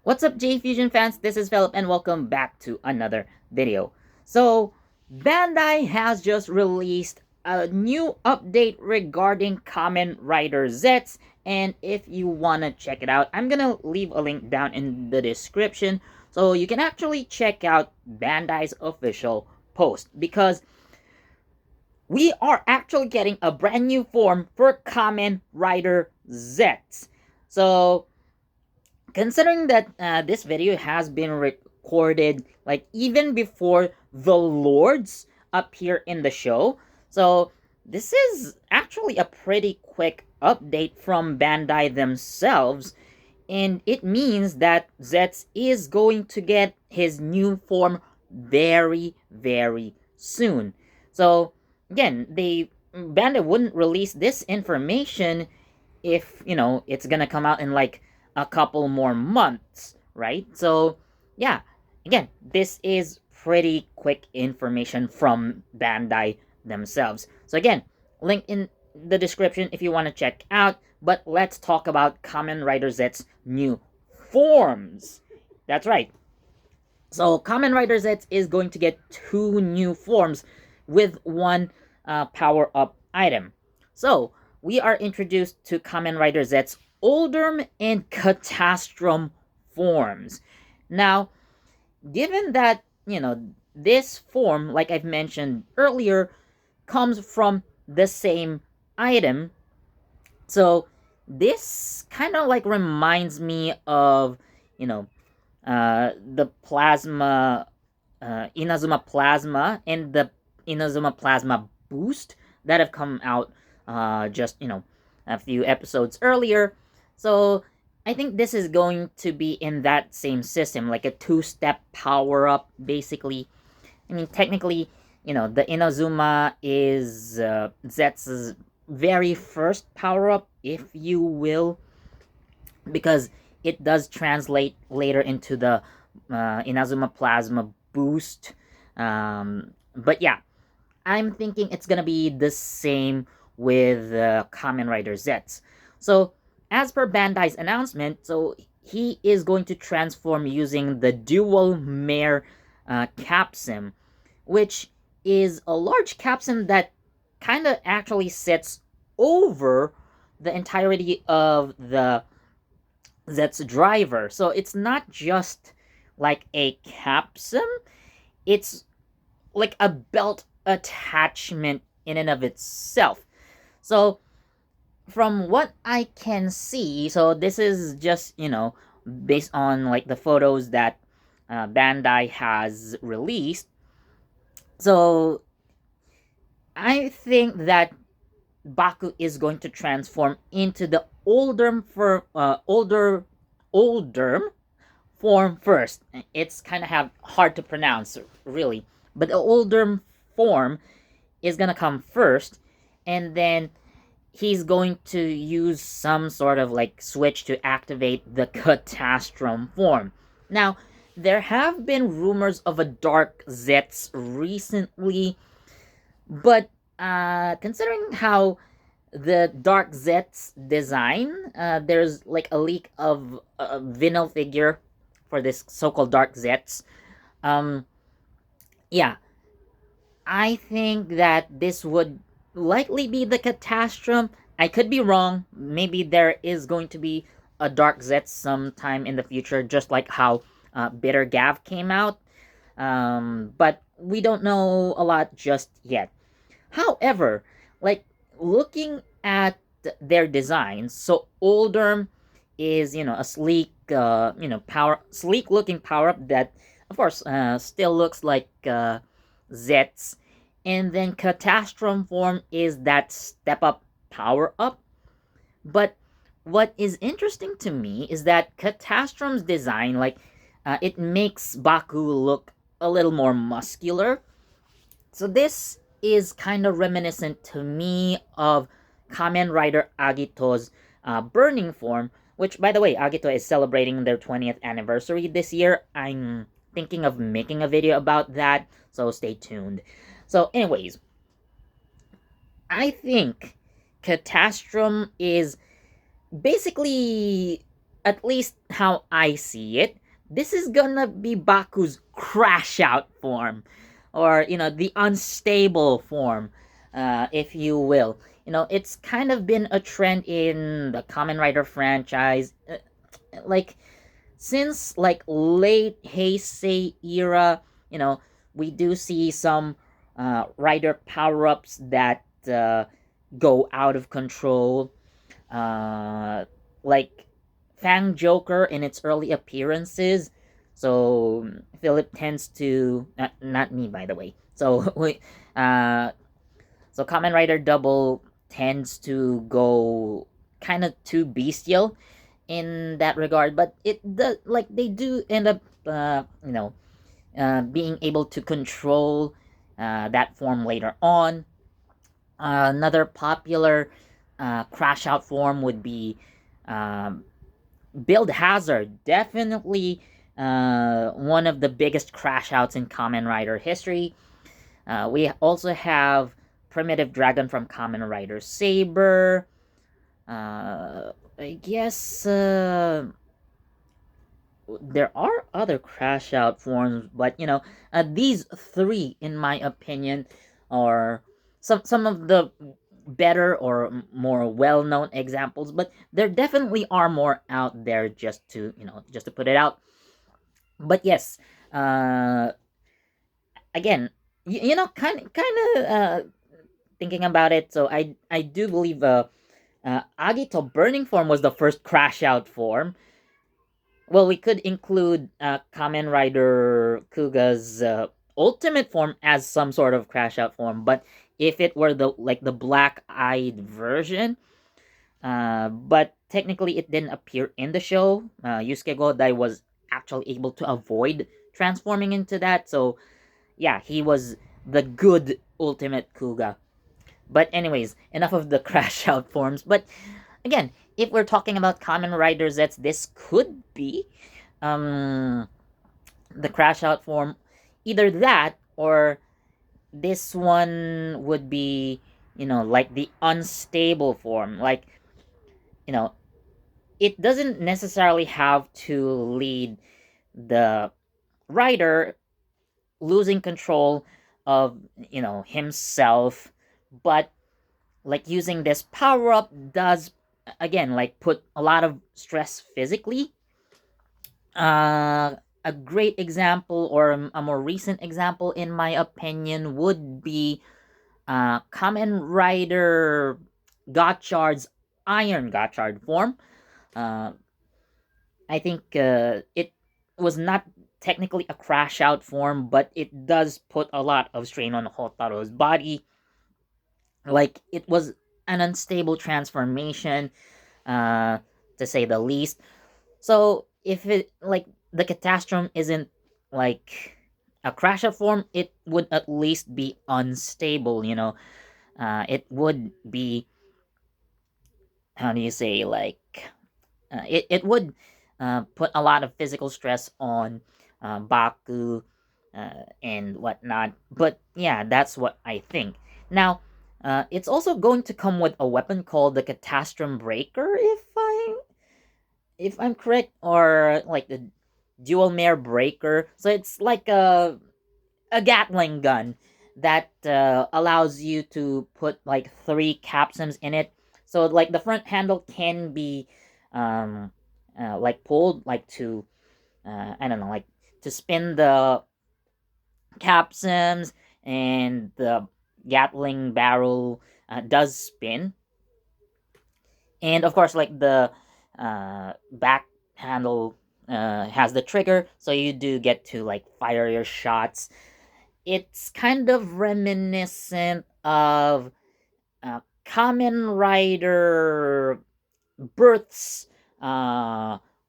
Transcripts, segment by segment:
What's up, JEFusion fans? This is Philip and welcome back to another video. So, Bandai has just released a new update regarding Kamen Rider Zeztz, and if you want to check it out, I'm gonna leave a link down in the description so you can actually check out Bandai's official post, because we are actually getting a brand new form for Kamen Rider Zeztz. So, considering that this video has been recorded like even before the lords appear in the show, so this is actually a pretty quick update from Bandai themselves, and it means that Zeztz is going to get his new form very soon. So again, Bandai wouldn't release this information if, it's gonna come out in like a couple more months, right? So, yeah, again, this is pretty quick information from Bandai themselves. So, again, link in the description if you want to check out. But let's talk about Kamen Rider Zetz's new forms. That's right. So, Kamen Rider Zeztz is going to get 2 new forms with 1 power-up item. So, we are introduced to Kamen Rider Zetz's Olderm and Catastrum forms. Now, given that, this form, like I've mentioned earlier, comes from the same item, so this kind of like reminds me of, the Plasma, Inazuma Plasma and the Inazuma Plasma Boost that have come out just, a few episodes earlier. So I think this is going to be in that same system, like a 2-step power up, basically. I mean, technically, the Inazuma is Zetz's very first power up, if you will, because it does translate later into the Inazuma Plasma Boost. But yeah, I'm thinking it's gonna be the same with Kamen Rider Zeztz. So, as per Bandai's announcement, so he is going to transform using the Dual Mare Capsim, which is a large capsim that kind of actually sits over the entirety of the Zeztz driver. So it's not just like a capsim, it's like a belt attachment in and of itself. So from what I can see, so this is just, based on like the photos that Bandai has released. So I think that Baku is going to transform into the older form first. It's kind of hard to pronounce, really, but the older form is gonna come first, and then he's going to use some sort of like switch to activate the Catastrum form. Now, there have been rumors of a Dark Zeztz recently, but considering how the Dark Zeztz design, there's like a leak of a vinyl figure for this so-called Dark Zeztz. Yeah, I think that this would likely be the Catastrum. I could be wrong. Maybe there is going to be a Dark Zeztz sometime in the future, just like how Bitter Gav came out. But we don't know a lot just yet. However, like looking at their designs, so Olderm is, a sleek, sleek looking power up that, of course, still looks like Zeztz. And then Catastrum form is that step up power up. But what is interesting to me is that Catastrum's design, like, it makes Baku look a little more muscular. So this is kind of reminiscent to me of Kamen Rider Agito's burning form, which, by the way, Agito is celebrating their 20th anniversary this year. I'm thinking of making a video about that, so stay tuned. So, anyways, I think Catastrum is basically at least how I see it, this is gonna be Baku's crash out form, or the unstable form, if you will. It's kind of been a trend in the Kamen Rider franchise, like since like late Heisei era. We do see some rider power ups that go out of control, uh, like Fang Joker in its early appearances. So Philip tends to, not me by the way. So uh, so Kamen Rider Double tends to go kind of too bestial in that regard, but it does, like, they do end up being able to control that form later on. Another popular crash out form would be um, Build Hazard. Definitely one of the biggest crash outs in Kamen Rider history. We also have Primitive Dragon from Kamen Rider Saber. I guess there are other crash out forms, but these three, in my opinion, are some of the better or more well known examples. But there definitely are more out there, just to put it out. But yes, uh, again, kind of thinking about it. So I do believe Agito Burning Form was the first crash out form. Well, we could include Kamen Rider Kuga's ultimate form as some sort of crash out form, but if it were the black-eyed version, but technically it didn't appear in the show. Yusuke Godai was actually able to avoid transforming into that, so yeah, he was the good ultimate Kuga. But anyways, enough of the crash out forms. But again, if we're talking about Kamen Rider Zeztz, this could be um, the crash out form. Either that, or this one would be, like the unstable form. Like, you know, it doesn't necessarily have to lead the rider losing control of, himself, but like using this power up does, again, like put a lot of stress physically. A great example, or a more recent example in my opinion, would be Kamen Rider Gotchard's Iron Gotchard form. uh, I think it was not technically a crash out form, but it does put a lot of strain on Hotaro's body. Like, it was an unstable transformation, uh, to say the least. So if it, like, the catastrophe isn't like a crash out form, it would at least be unstable. It would be, how do you say, like, it would put a lot of physical stress on Baku and whatnot. But yeah, that's what I think. Now, it's also going to come with a weapon called the Catastrum Breaker, if I'm correct, or like the Dual Mare Breaker. So it's like a Gatling gun that allows you to put like three capsums in it. So like the front handle can be um, like pulled, like to I don't know, like to spin the capsums, and the Gatling barrel does spin, and of course, like the back handle has the trigger, so you do get to like fire your shots. It's kind of reminiscent of Kamen Rider Birth's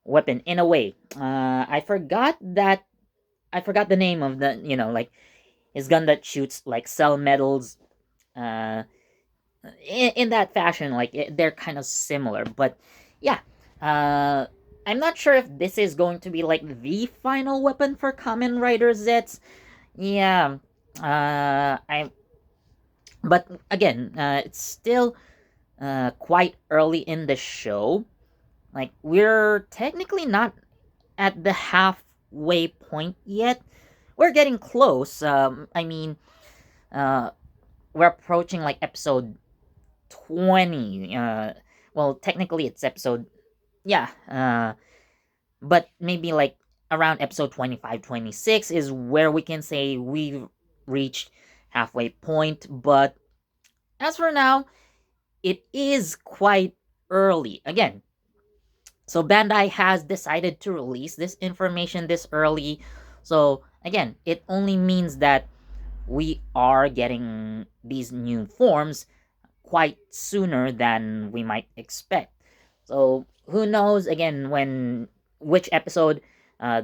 weapon in a way. I forgot the name of the, like, his gun that shoots like cell metals. Uh, in that fashion, like they're kind of similar, but yeah. Uh, I'm not sure if this is going to be like the final weapon for Kamen Rider Zeztz. Yeah. I But again, it's still quite early in the show. Like, we're technically not at the halfway point yet. We're getting close. Uh, we're approaching like episode 20. Well, technically it's episode, yeah, but maybe like around episode 25, 26 is where we can say we've reached halfway point. But as for now, it is quite early. Again, so Bandai has decided to release this information this early. So again, it only means that we are getting these new forms quite sooner than we might expect. So who knows again when which episode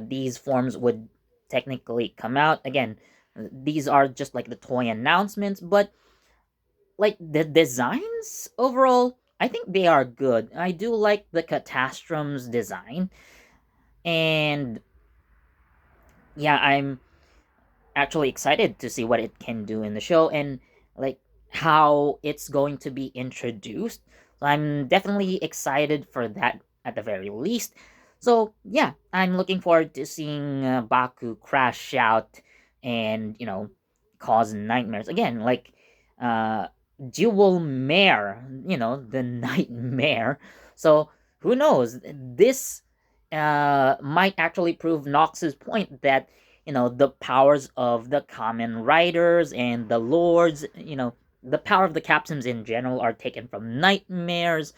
these forms would technically come out. Again, these are just like the toy announcements, but like the designs overall, I think they are good. I do like the Catastrum's design, and yeah, I'm actually excited to see what it can do in the show and like how it's going to be introduced. So I'm definitely excited for that at the very least. So yeah, I'm looking forward to seeing Baku crash out and cause nightmares again. Like dual mare, the nightmare. So who knows? This might actually prove Nox's point that the powers of the Kamen Riders and the Lords, the power of the captains in general are taken from nightmares.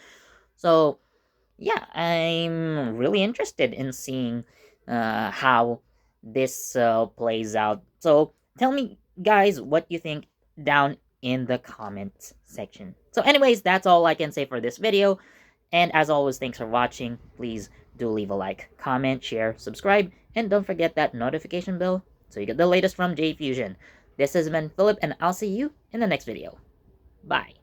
So yeah, I'm really interested in seeing how this plays out. So tell me, guys, what you think down in the comments section. So anyways, that's all I can say for this video. And as always, thanks for watching. Please do leave a like, comment, share, subscribe, and don't forget that notification bell so you get the latest from JEFusion. This has been Philip, and I'll see you in the next video. Bye.